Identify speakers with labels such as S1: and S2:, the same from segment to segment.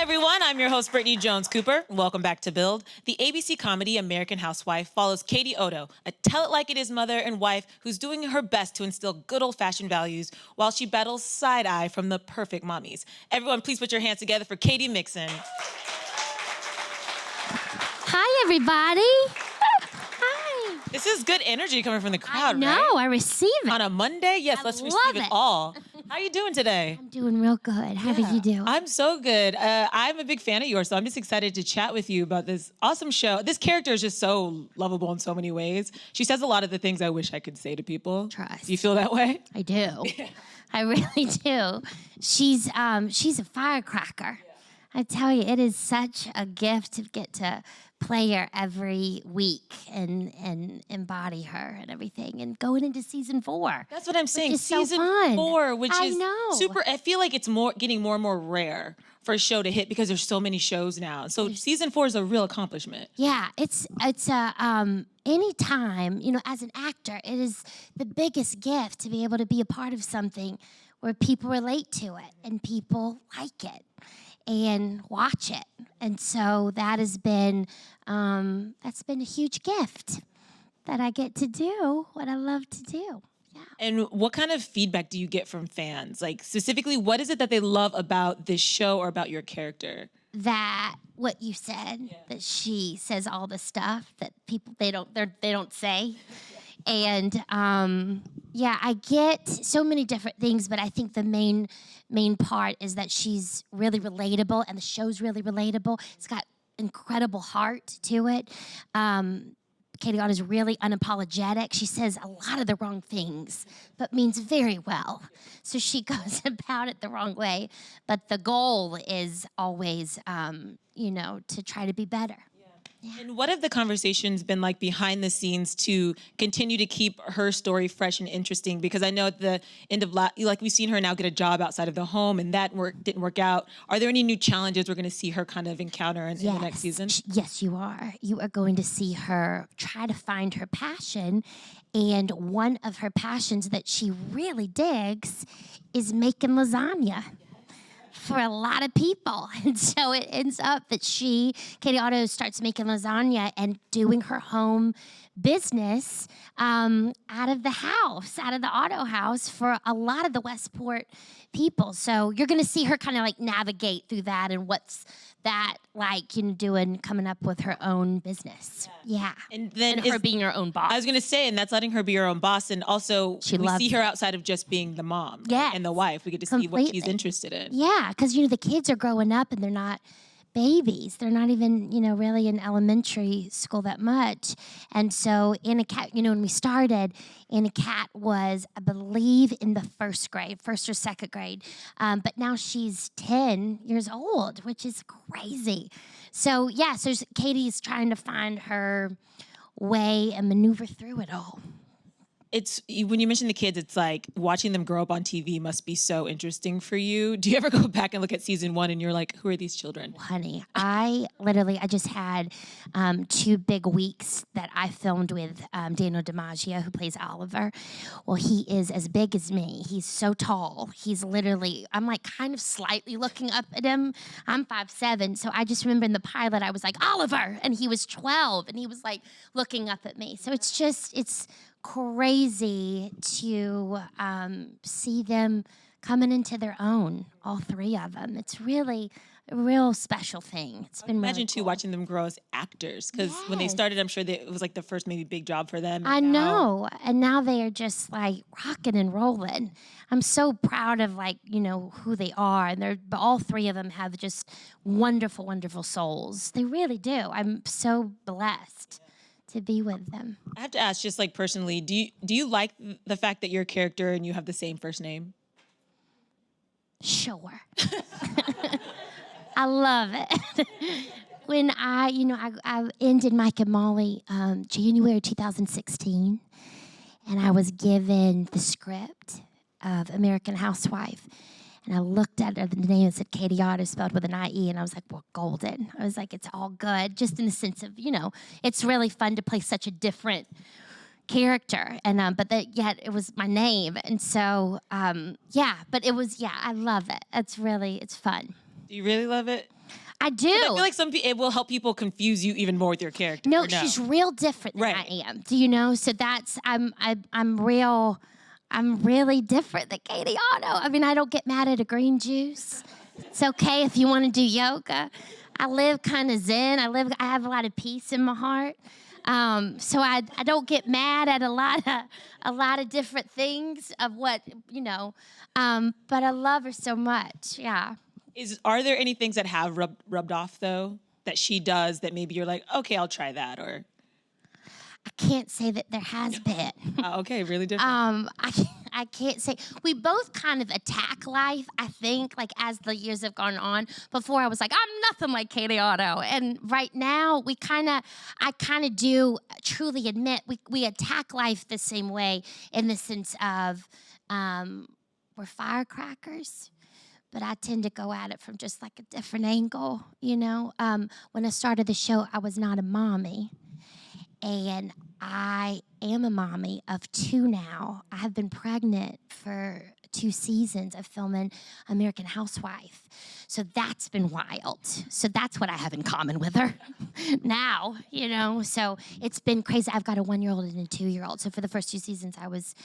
S1: everyone, I'm your host, Brittany Jones-Cooper. Welcome back to Build. The ABC comedy American Housewife follows Katy Otto, a tell-it-like-it-is mother and wife who's doing her best to instill good old-fashioned values while she battles side-eye from the perfect mommies. Everyone, please put your hands together for Katy Mixon.
S2: Hi, everybody. Hi.
S1: This is good energy coming from the crowd,
S2: I know,
S1: right?
S2: I receive it.
S1: On a Monday? Yes, let's receive it all. How are you doing today?
S2: I'm doing real good. How did you do?
S1: I'm so good. I'm a big fan of yours, so I'm just excited to chat with you about this awesome show. This character is just so lovable in so many ways. She says a lot of the things I wish I could say to people.
S2: Trust.
S1: Do you feel that way?
S2: I do. I really do. She's a firecracker. Yeah. I tell you, it is such a gift to get to play her every week and embody her and everything. And going into season 4.
S1: That's what I'm saying.
S2: Season
S1: 4, which is
S2: know.
S1: super. I feel like it's getting more and more rare for a show to hit because there's so many shows now. So season 4 is a real accomplishment.
S2: Yeah, it's any time, as an actor, it is the biggest gift to be able to be a part of something where people relate to it and people like it and watch it. And so that has been a huge gift that I get to do what I love to do. Yeah.
S1: And what kind of feedback do you get from fans? Like specifically, what is it that they love about this show or about your character?
S2: That what you said, that she says all the stuff that people they don't say. And I get so many different things, but I think the main part is that she's really relatable, and the show's really relatable. It's got incredible heart to it. Katie Otto is really unapologetic. She says a lot of the wrong things, but means very well. So she goes about it the wrong way, but the goal is always, to try to be better.
S1: Yeah. And what have the conversations been like behind the scenes to continue to keep her story fresh and interesting? Because I know at the end of we've seen her now get a job outside of the home, and that didn't work out. Are there any new challenges we're going to see her kind of encounter in the next season?
S2: Yes, you are. You are going to see her try to find her passion, and one of her passions that she really digs is making lasagna for a lot of people. And so it ends up that Katy Otto, starts making lasagna and doing her home business out of the Otto house for a lot of the Westport people. So you're going to see her kind of like navigate through that and what's that like, doing, coming up with her own business. Yeah.
S1: And then
S2: her being her own boss.
S1: I was going to say, and that's letting her be her own boss. And also we see her outside of just being the mom and the wife. We get to see what she's interested in.
S2: Yeah, because, the kids are growing up and they're not babies. They're not even, really in elementary school that much. And so Anna Cat, when we started, Anna Cat was, I believe, in the first or second grade. But now she's 10 years old, which is crazy. So, so Katie's trying to find her way and maneuver through it all.
S1: When you mention the kids, it's like watching them grow up on TV must be so interesting for you. Do you ever go back and look at season 1 and you're like, who are these children?
S2: Honey, I just had 2 big weeks that I filmed with Daniel DiMaggio, who plays Oliver. Well, he is as big as me. He's so tall. He's literally, I'm like kind of slightly looking up at him. I'm 5'7", so I just remember in the pilot, I was like, Oliver, and he was 12, and he was like looking up at me. So it's crazy to see them coming into their own, all 3 of them. It's really a real special thing. It's been
S1: imagine
S2: really
S1: too
S2: cool.
S1: Watching them grow as actors, because when they started, I'm sure it was like the first maybe big job for them.
S2: I know, and now they are just like rocking and rolling. I'm so proud of who they are, and but all 3 of them have just wonderful, wonderful souls. They really do. I'm so blessed to be with them.
S1: I have to ask, just like personally, do you like the fact that you're a character and you have the same first name?
S2: Sure. I love it. When I ended Mike and Molly January 2016, and I was given the script of American Housewife. And I looked at the name and said Katy Otto, spelled with an I-E, and I was like, well, golden. I was like, it's all good, just in the sense of, it's really fun to play such a different character. And yet it was my name. And so, but it was, I love it. It's fun.
S1: Do you really love it?
S2: I do.
S1: I feel like it will help people confuse you even more with your character.
S2: No, she's real different than I am. Do you know? So that's I'm really different than Katie Otto. I mean, I don't get mad at a green juice. It's okay if you want to do yoga. I live kind of zen. I have a lot of peace in my heart. So I don't get mad at a lot of different things of what, but I love her so much. Yeah.
S1: Are there any things that have rubbed off though that she does that maybe you're like, okay, I'll try that, or?
S2: I can't say that there has been.
S1: Okay, really different.
S2: I can't say. We both kind of attack life, I think, like as the years have gone on. Before I was like, I'm nothing like Katie Otto. And right now, I kind of do truly admit we attack life the same way in the sense of we're firecrackers. But I tend to go at it from just like a different angle, When I started the show, I was not a mommy. And I am a mommy of 2 now. I have been pregnant for 2 seasons of filming American Housewife. So that's been wild. So that's what I have in common with her now, So it's been crazy. I've got a 1-year-old and a 2-year-old. So for the first 2 seasons, I was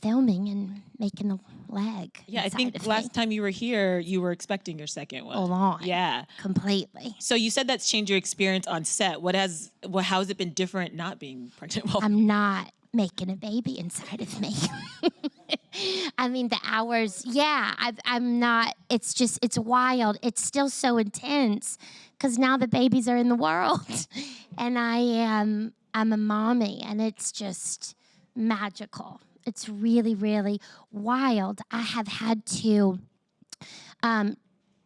S2: filming and making a leg.
S1: Yeah, I think last time you were here, you were expecting your second one.
S2: Full on.
S1: Yeah.
S2: Completely.
S1: So you said that's changed your experience on set. How has it been different not being pregnant? Well,
S2: I'm not making a baby inside of me. I mean, the hours, I'm not, it's wild. It's still so intense because now the babies are in the world and I'm a mommy and it's just magical. It's really, really wild. I have had to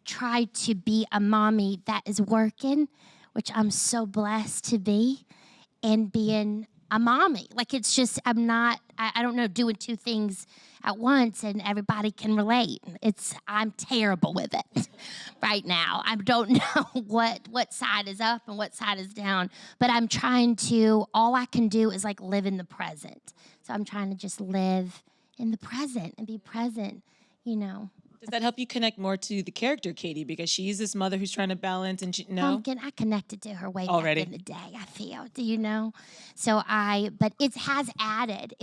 S2: try to be a mommy that is working, which I'm so blessed to be, and being a mommy. Like it's just, I don't know, doing 2 things at once and everybody can relate. I'm terrible with it right now. I don't know what side is up and what side is down, but I'm trying to, all I can do is like live in the present. So I'm trying to just live in the present and be present,
S1: Does that help you connect more to the character, Katie? Because she's this mother who's trying to balance and
S2: Pumpkin, I connected to her way
S1: already
S2: back in the day, I feel. Do you know? So but it's added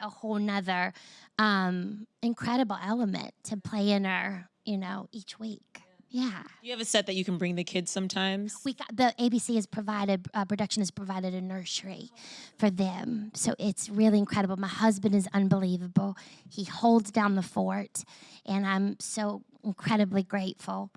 S2: a whole nother incredible element to play in her, each week. Yeah.
S1: Do you have a set that you can bring the kids sometimes?
S2: The ABC has provided, production has provided a nursery for them. So it's really incredible. My husband is unbelievable. He holds down the fort, and I'm so incredibly grateful.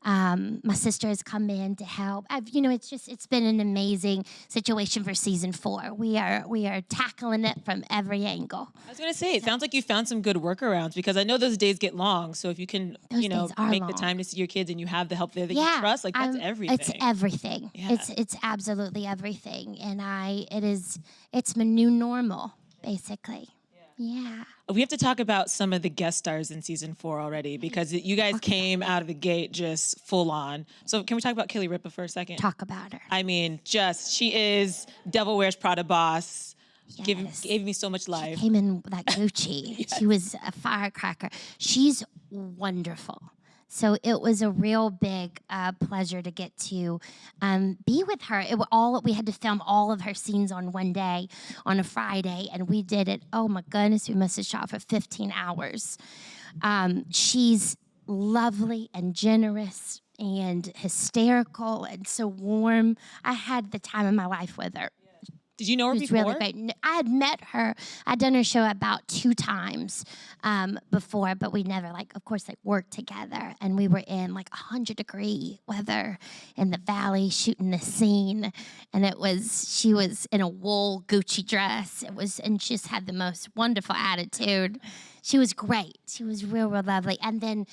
S2: My sister has come in to help. It's been an amazing situation for season 4. We are tackling it from every angle.
S1: I was going to say, it sounds like you found some good workarounds because I know those days get long. So if you can, make the time to see your kids and you have the help there that you trust, like that's everything.
S2: It's everything. Yeah. It's absolutely everything. And it's my new normal, basically. Yeah.
S1: We have to talk about some of the guest stars in season 4 already because you guys came out of the gate just full on. So can we talk about Kelly Ripa for a second?
S2: Talk about her.
S1: I mean, she is Devil Wears Prada boss.
S2: Yes.
S1: Gave me so much life.
S2: She came in with that Gucci.
S1: Yes.
S2: She was a firecracker. She's wonderful. So it was a real big pleasure to get to be with her. We had to film all of her scenes on one day, on a Friday, and we did it. Oh my goodness, we must have shot for 15 hours. She's lovely and generous and hysterical and so warm. I had the time of my life with her.
S1: Did you know her before?
S2: Really great. I had met her. I'd done her show about 2 times before, but we never, of course, worked together. And we were in 100-degree weather in the valley shooting the scene. And she was in a wool Gucci dress. And she just had the most wonderful attitude. She was great. She was real, real lovely. And then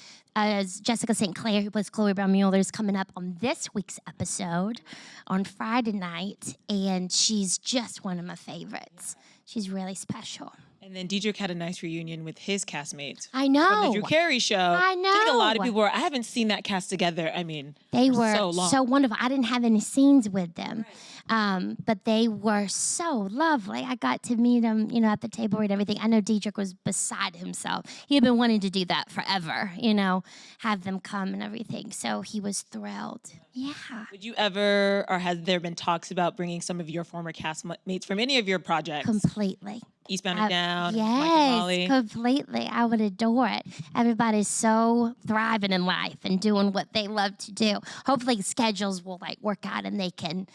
S2: Jessica St. Clair, who plays Chloe Brown Mueller, is coming up on this week's episode on Friday night. And she's just one of my favorites. She's really special.
S1: And then Diedrich had a nice reunion with his castmates.
S2: I know.
S1: From the Drew Carey show.
S2: I know.
S1: I think a lot of people I haven't seen that cast together. I mean,
S2: they were
S1: so long.
S2: so wonderful. I didn't have any scenes with them. But they were so lovely. I got to meet them, you know, at the table and everything. I know Diedrich was beside himself. He had been wanting to do that forever, you know, have them come and everything. So he was thrilled. Yeah.
S1: Would you ever, or has there been talks about bringing some of your former castmates from any of your projects?
S2: Completely.
S1: Eastbound and Down, Mike and
S2: Yes,
S1: Molly.
S2: completely. I would adore it. Everybody's so thriving in life and doing what they love to do. Hopefully schedules will like work out and they can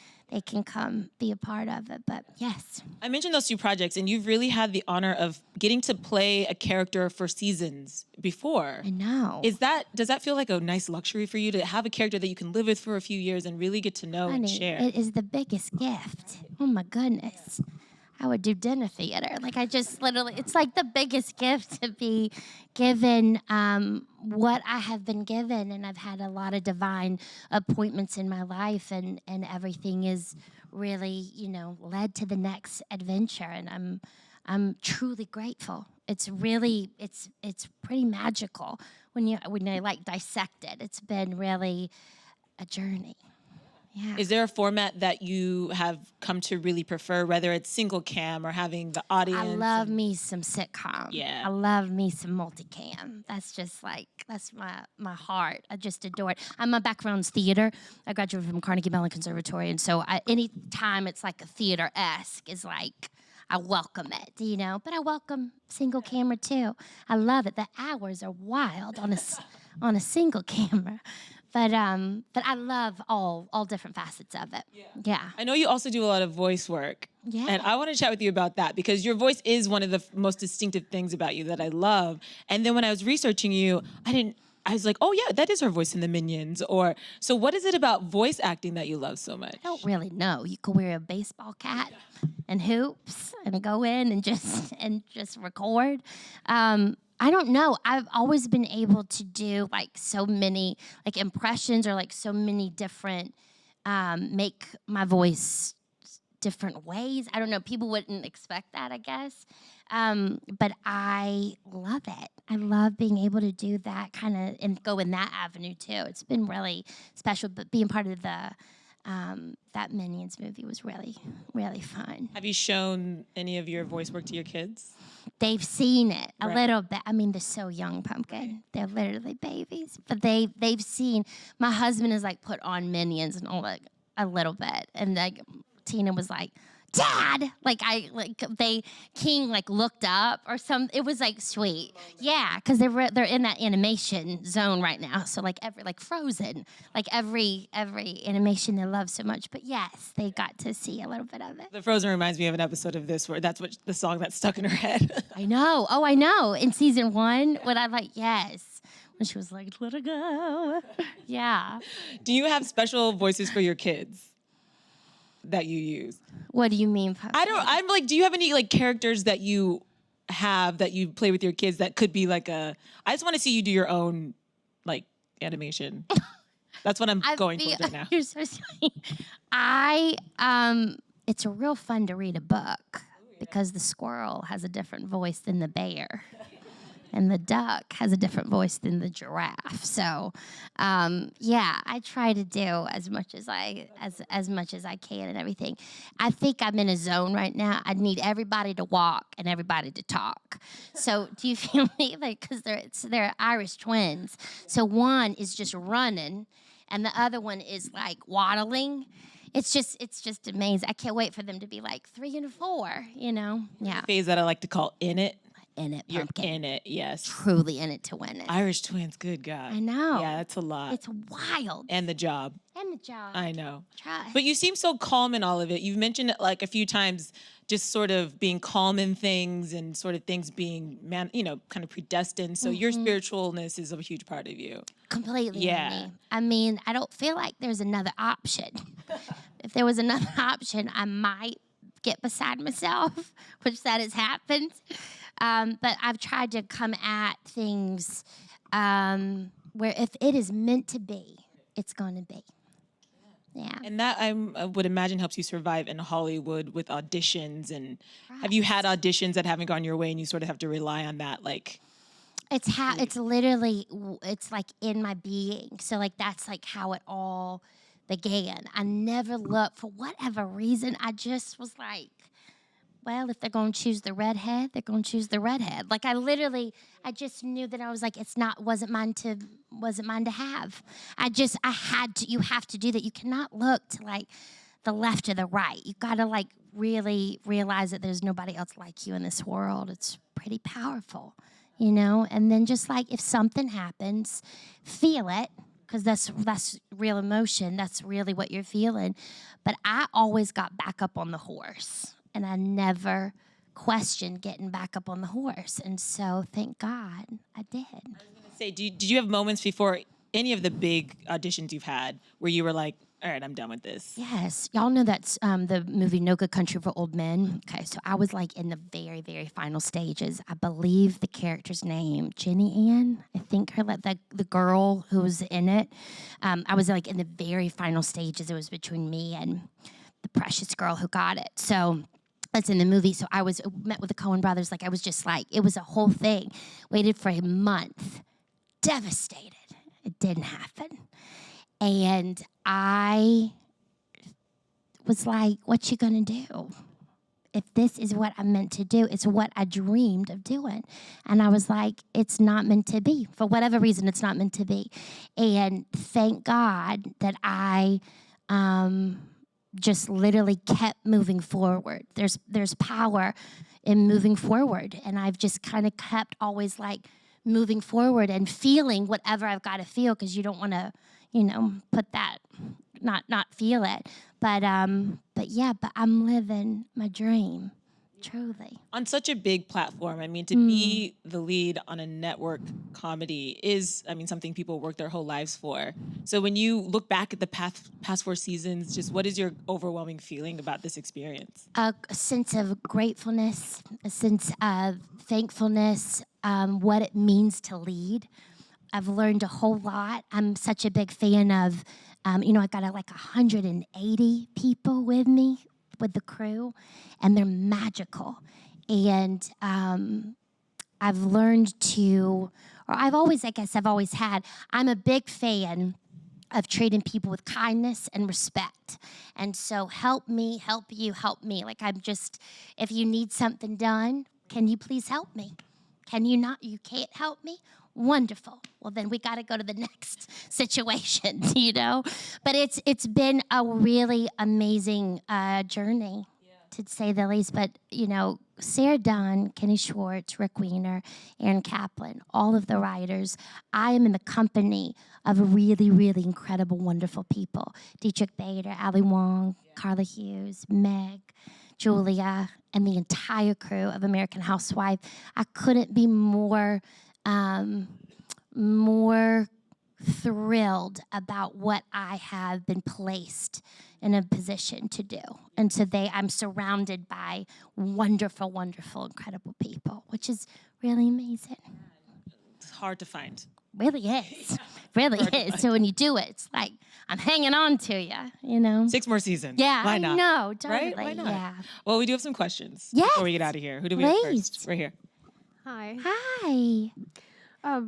S2: come be a part of it. But yes.
S1: I mentioned those two projects, and you've really had the honor of getting to play a character for seasons before.
S2: I know.
S1: Does that feel like a nice luxury for you to have a character that you can live with for a few years and really get to know and share?
S2: It is the biggest gift. Oh my goodness. I would do dinner theater. Like I just literally, it's like the biggest gift to be given what I have been given. And I've had a lot of divine appointments in my life and everything is really, you know, led to the next adventure. And I'm truly grateful. It's really, it's pretty magical when I like dissect it. It's been really a journey. Yeah.
S1: Is there a format that you have come to really prefer, whether it's single cam or having the audience?
S2: I love me some sitcom.
S1: Yeah.
S2: I love me some multicam. That's just like, that's my heart. I just adore it. My background's theater. I graduated from Carnegie Mellon Conservatory, and so any time it's like a theater-esque is like, I welcome it, you know? But I welcome single camera too. I love it. The hours are wild on a single camera. But I love all different facets of it. Yeah.
S1: I know you also do a lot of voice work.
S2: Yeah.
S1: And I want to chat with you about that because your voice is one of the most distinctive things about you that I love. And then when I was researching you, I was like, oh yeah, that is her voice in the Minions. So what is it about voice acting that you love so much?
S2: I don't really know. You could wear a baseball cap and hoops and go in and just record. I don't know. I've always been able to do like so many like impressions or like so many different, make my voice different ways. I don't know. People wouldn't expect that, I guess. But I love it. I love being able to do that kind of and go in that avenue too. It's been really special, but being part of that Minions movie was really, really fun.
S1: Have you shown any of your voice work to your kids?
S2: They've seen it a
S1: Right.
S2: little bit. I mean, they're so young, Pumpkin. They're literally babies. But they've seen. My husband has like put on Minions and all like a little bit, and like Tina was like, "Dad!" King like looked up or some. It was like sweet, yeah, because they're in that animation zone right now. So like Frozen, like every animation they love so much. But yes, they got to see a little bit of it.
S1: The Frozen reminds me of an episode of this where that's what the song that's stuck in her head.
S2: I know. Oh, I know. In season 1, when I like yes. When she was like, let her go. Yeah.
S1: Do you have special voices for your kids that you use?
S2: What do you mean, Pumpkin?
S1: I'm like, do you have any like characters that you have that you play with your kids that could be like I just want to see you do your own like animation. That's what I'm going for right now.
S2: You're so sweet. It's real fun to read a book because the squirrel has a different voice than the bear. And the duck has a different voice than the giraffe. So, yeah, I try to do as much as I can and everything. I think I'm in a zone right now. I need everybody to walk and everybody to talk. So, do you feel me? Like, because they're Irish twins. So one is just running, and the other one is like waddling. It's just amazing. I can't wait for them to be like 3 and 4. You know? Yeah.
S1: Phase that I like to call in it.
S2: In it,
S1: You're
S2: Pumpkin.
S1: in it, yes.
S2: Truly in it to win it.
S1: Irish twins, good God.
S2: I know.
S1: Yeah, that's a lot.
S2: It's wild.
S1: And the job.
S2: And the job.
S1: I know.
S2: Try.
S1: But you seem so calm in all of it. You've mentioned it like a few times, just sort of being calm in things and sort of things being, kind of predestined. So your spiritualness is a huge part of you.
S2: Completely.
S1: Yeah.
S2: Me. I mean, I don't feel like there's another option. If there was another option, I might get beside myself, which that has happened. But I've tried to come at things where if it is meant to be, it's going to be. Yeah.
S1: And that I would imagine helps you survive in Hollywood with auditions. And have you had auditions that haven't gone your way and you sort of have to rely on that? Like,
S2: it's literally, it's like in my being. So like, that's like how it all began. I never looked for whatever reason. I just was like, well, if they're going to choose the redhead, they're going to choose the redhead. Like I just knew that I was like, wasn't mine to have. I had to, you have to do that. You cannot look to like the left or the right. You got to like really realize that there's nobody else like you in this world. It's pretty powerful, you know? And then just like if something happens, feel it, because that's real emotion. That's really what you're feeling. But I always got back up on the horse. And I never questioned getting back up on the horse. And so, thank God, I did.
S1: Say, did you have moments before any of the big auditions you've had where you were like, all right, I'm done with this?
S2: Yes. Y'all know that's the movie No Good Country for Old Men. Okay, so I was like in the very, very final stages. I believe the character's name, Jenny Ann, I think the girl who was in it. I was like in the very final stages. It was between me and the precious girl who got it. So that's in the movie. So I met with the Coen brothers. Like I was just like, it was a whole thing. Waited for a month. Devastated. It didn't happen. And I was like, what you gonna do? If this is what I'm meant to do, it's what I dreamed of doing. And I was like, it's not meant to be. For whatever reason, it's not meant to be. And thank God that I just literally kept moving forward. There's power in moving forward. And I've just kind of kept always like moving forward and feeling whatever I've got to feel, because you don't want to, put that, not feel it. But yeah, but I'm living my dream. Truly.
S1: On such a big platform, I mean, to be the lead on a network comedy is, I mean, something people work their whole lives for. So when you look back at the past 4 seasons, just what is your overwhelming feeling about this experience?
S2: A sense of gratefulness, a sense of thankfulness, what it means to lead. I've learned a whole lot. I'm such a big fan of, I got like 180 people with me, with the crew, and they're magical. And I've learned to, or I've always had, I'm a big fan of treating people with kindness and respect. And so help me, help you, help me. Like if you need something done, can you please help me? Can you not? You can't help me? Wonderful. Well, then we got to go to the next situation, But it's been a really amazing journey, to say the least. But, Sarah Dunn, Kenny Schwartz, Rick Wiener, Aaron Kaplan, all of the writers, I am in the company of really, really incredible, wonderful people. Dietrich Bader, Ali Wong, Carla Hughes, Meg, Julia, and the entire crew of American Housewife. I couldn't be more thrilled about what I have been placed in a position to do. And today I'm surrounded by wonderful, wonderful, incredible people, which is really amazing.
S1: It's hard to find.
S2: Really is. Really is. So when you do it, it's like, I'm hanging on to you,
S1: 6 more seasons.
S2: Yeah,
S1: Why not?
S2: I know, totally.
S1: Right? Why not?
S2: Yeah.
S1: Well, we do have some questions
S2: Yes,
S1: before we get out of here. Who do we have first? Right here.
S3: Hi.
S2: Hi.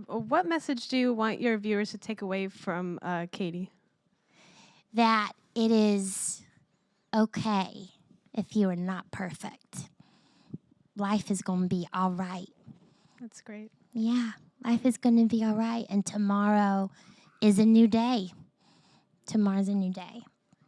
S3: What message do you want your viewers to take away from Katie?
S2: That it is okay if you are not perfect. Life is going to be all right.
S3: That's great.
S2: Yeah, life is going to be all right. And tomorrow is a new day. Tomorrow's a new day.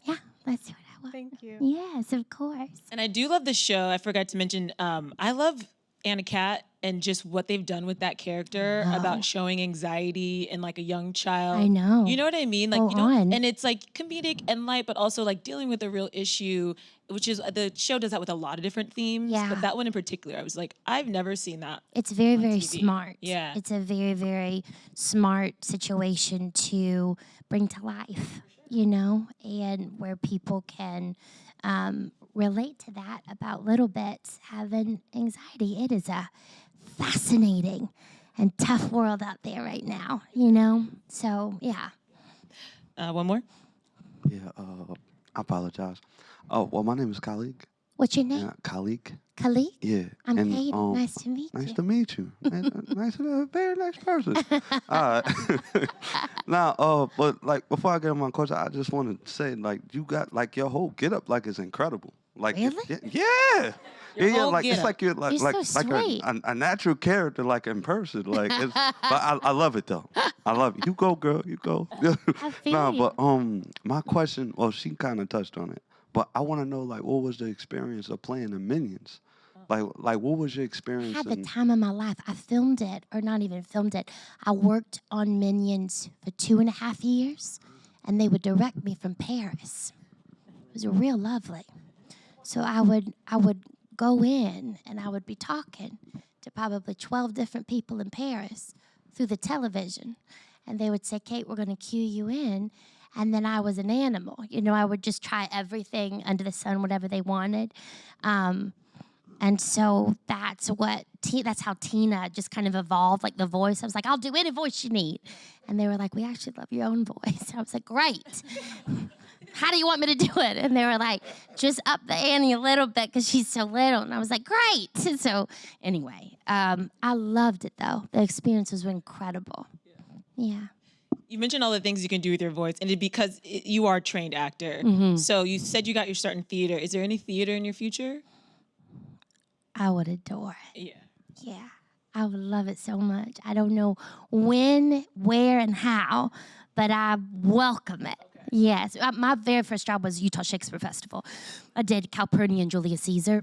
S2: Yeah, that's what I want.
S3: Thank you.
S2: Yes, of course.
S1: And I do love the show. I forgot to mention, I love Anna Kat and just what they've done with that character about showing anxiety in like a young child.
S2: I know.
S1: You know what I mean? Like,
S2: On.
S1: and it's like comedic and light, but also like dealing with a real issue, which is the show does that with a lot of different themes.
S2: Yeah.
S1: But that one in particular, I was like, I've never seen that.
S2: It's very, very
S1: TV.
S2: smart.
S1: Yeah.
S2: It's a very, very smart situation to bring to life, and where people can relate to that about little bits having anxiety. It is a fascinating and tough world out there right now, So, yeah.
S1: One more?
S4: Yeah, I apologize. Oh, well, my name is Khalid.
S2: What's your name?
S4: Yeah, Kalik.
S2: Khalid?
S4: Yeah.
S2: I'm
S4: and,
S2: Katie. Nice to meet
S4: Nice
S2: you.
S4: to meet you. Nice, very nice person. All right. Now, but like before I get on my question, I just want to say, like, you got like your whole get up, like, is incredible. Like,
S2: Really?
S4: yeah.
S1: Your
S4: Yeah,
S1: whole
S4: like it's
S1: getup.
S4: like you're like
S2: You're so sweet.
S4: a natural character, like in person. Like, it's, but I love it though. I love it. You go, girl. You go.
S2: I feel
S4: No,
S2: you.
S4: but my question, well, she kind of touched on it, but I want to know, like, what was the experience of playing the Minions? Like, what was your
S2: I
S4: experience?
S2: had the time of my life. I filmed it, or not even filmed it. I worked on Minions for 2.5 years, and they would direct me from Paris. It was real lovely. So I would go in, and I would be talking to probably 12 different people in Paris through the television, and they would say, "Kate, we're going to cue you in." And then I was an animal. You know, I would just try everything under the sun, whatever they wanted. And so that's how Tina just kind of evolved, like the voice. I was like, I'll do any voice you need. And they were like, we actually love your own voice. I was like, great. How do you want me to do it? And they were like, just up the ante a little bit because she's so little. And I was like, great. So anyway, I loved it, though. The experience was incredible. Yeah.
S1: You mentioned all the things you can do with your voice, and because you are a trained actor. So you said you got your start in theater. Is there any theater in your future?
S2: I would adore it.
S1: Yeah.
S2: Yeah, I would love it so much. I don't know when, where, and how, but I welcome it. Okay. Yes, my very first job was Utah Shakespeare Festival. I did Calpurnia and Julius Caesar,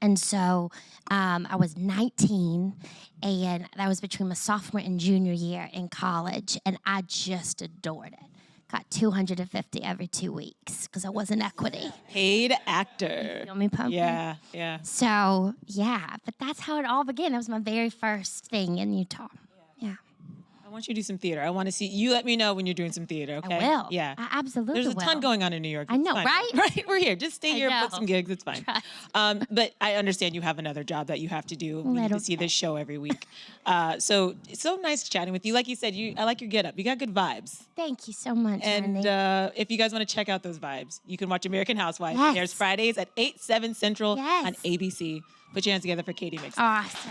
S2: and so I was 19, and that was between my sophomore and junior year in college, and I just adored it. Got $250 every 2 weeks because I was in equity.
S1: Paid actor.
S2: Feel me pumping?
S1: Yeah, yeah.
S2: So, yeah, but that's how it all began. That was my very first thing in Utah. Yeah.
S1: I want you to do some theater. I want to see you. Let me know when you're doing some theater, okay?
S2: I will.
S1: Yeah.
S2: I absolutely
S1: There's a ton
S2: will.
S1: going on in New York.
S2: I
S1: It's
S2: know,
S1: fine.
S2: right?
S1: Right, we're here. Just stay
S2: I
S1: here,
S2: know.
S1: book some gigs. It's fine. But I understand you have another job that you have to do. We need to see this show every week. So it's so nice chatting with you. Like you said, I like your getup. You got good vibes.
S2: Thank you so much,
S1: And
S2: honey.
S1: if you guys want to check out those vibes, you can watch American Housewife.
S2: Yes.
S1: There's Fridays at 8, 7 Central
S2: Yes.
S1: on ABC. Put your hands together for Katy Mixon.
S2: Awesome.